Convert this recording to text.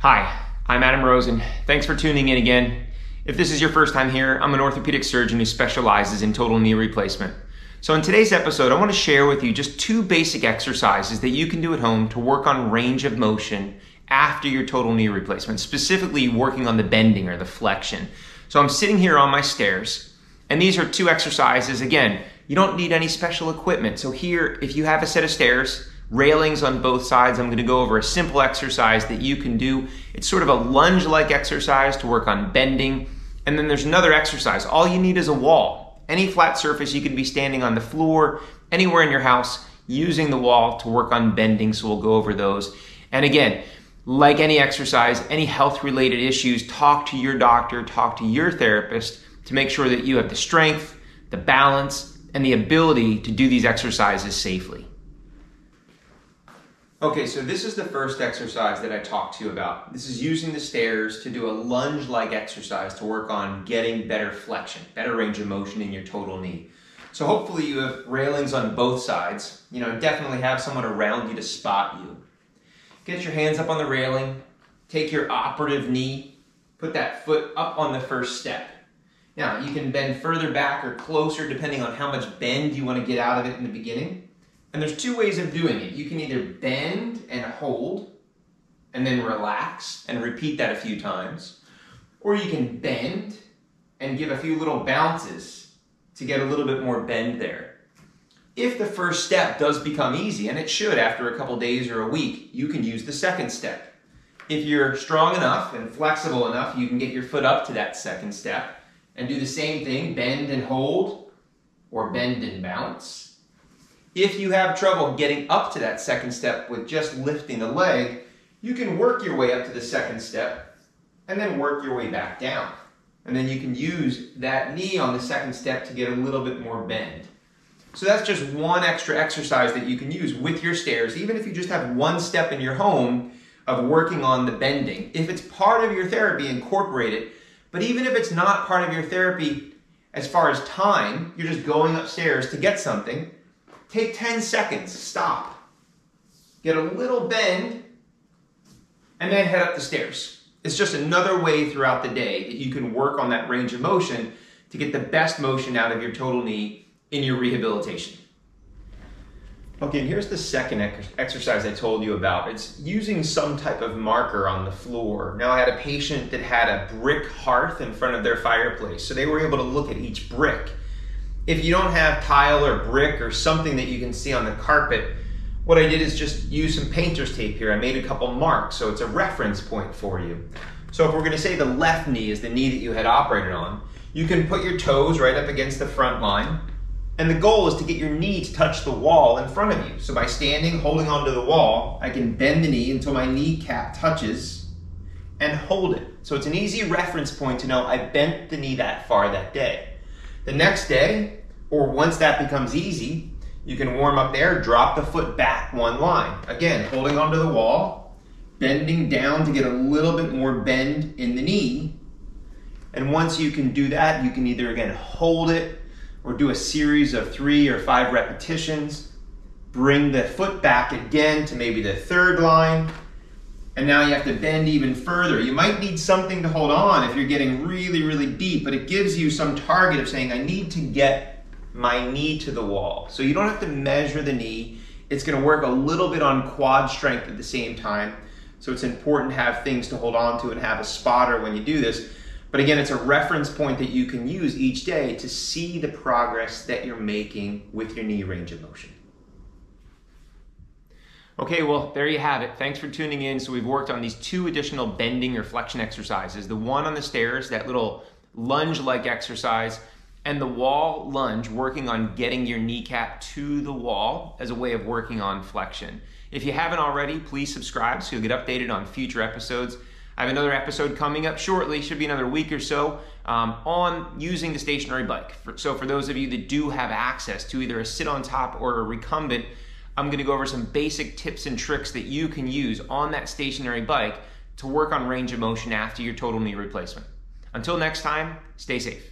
Hi, I'm Adam Rosen. Thanks for tuning in again. If this is your first time here, I'm an orthopedic surgeon who specializes in total knee replacement. So in today's episode, I want to share with you just two basic exercises that you can do at home to work on range of motion after your total knee replacement, specifically working on the bending or the flexion. So I'm sitting here on my stairs, and these are two exercises. Again, you don't need any special equipment. So here, if you have a set of stairs, railings on both sides, I'm going to go over a simple exercise that you can do. It's sort of a lunge-like exercise to work on bending. And then there's another exercise. All you need is a wall. Any flat surface, you can be standing on the floor, anywhere in your house, using the wall to work on bending. So we'll go over those. And again, like any exercise, any health-related issues, talk to your doctor, talk to your therapist to make sure that you have the strength, the balance, and the ability to do these exercises safely. Okay, so this is the first exercise that I talked to you about. This is using the stairs to do a lunge-like exercise to work on getting better flexion, better range of motion in your total knee. So hopefully you have railings on both sides. Definitely have someone around you to spot you. Get your hands up on the railing, take your operative knee, put that foot up on the first step. Now, you can bend further back or closer depending on how much bend you want to get out of it in the beginning. And there's two ways of doing it. You can either bend and hold and then relax and repeat that a few times. Or you can bend and give a few little bounces to get a little bit more bend there. If the first step does become easy, and it should after a couple days or a week, you can use the second step. If you're strong enough and flexible enough, you can get your foot up to that second step and do the same thing, bend and hold or bend and bounce. If you have trouble getting up to that second step with just lifting the leg, you can work your way up to the second step and then work your way back down. And then you can use that knee on the second step to get a little bit more bend. So that's just one extra exercise that you can use with your stairs, even if you just have one step in your home of working on the bending. If it's part of your therapy, incorporate it. But even if it's not part of your therapy as far as time, you're just going upstairs to get something, take 10 seconds, stop, get a little bend, and then head up the stairs. It's just another way throughout the day that you can work on that range of motion to get the best motion out of your total knee in your rehabilitation. Okay, and here's the second exercise I told you about. It's using some type of marker on the floor. Now, I had a patient that had a brick hearth in front of their fireplace, so they were able to look at each brick. If you don't have tile or brick or something that you can see on the carpet, what I did is just use some painter's tape here. I made a couple marks, so it's a reference point for you. So if we're gonna say the left knee is the knee that you had operated on, you can put your toes right up against the front line, and the goal is to get your knee to touch the wall in front of you. So by standing, holding onto the wall, I can bend the knee until my kneecap touches and hold it. So it's an easy reference point to know I bent the knee that far that day. The next day, or once that becomes easy, you can warm up there, drop the foot back one line. Again, holding onto the wall, bending down to get a little bit more bend in the knee. And once you can do that, you can either, again, hold it or do a series of 3 or 5 repetitions. Bring the foot back again to maybe the third line. And now you have to bend even further. You might need something to hold on if you're getting really, really deep, but it gives you some target of saying, I need to get my knee to the wall. So you don't have to measure the knee. It's gonna work a little bit on quad strength at the same time. So it's important to have things to hold on to and have a spotter when you do this. But again, it's a reference point that you can use each day to see the progress that you're making with your knee range of motion. Okay, well, there you have it. Thanks for tuning in. So we've worked on these 2 additional bending or flexion exercises. The one on the stairs, that little lunge-like exercise, and the wall lunge, working on getting your kneecap to the wall as a way of working on flexion. If you haven't already, please subscribe so you'll get updated on future episodes. I have another episode coming up shortly, should be another week or so, on using the stationary bike. So for those of you that do have access to either a sit on top or a recumbent, I'm gonna go over some basic tips and tricks that you can use on that stationary bike to work on range of motion after your total knee replacement. Until next time, stay safe.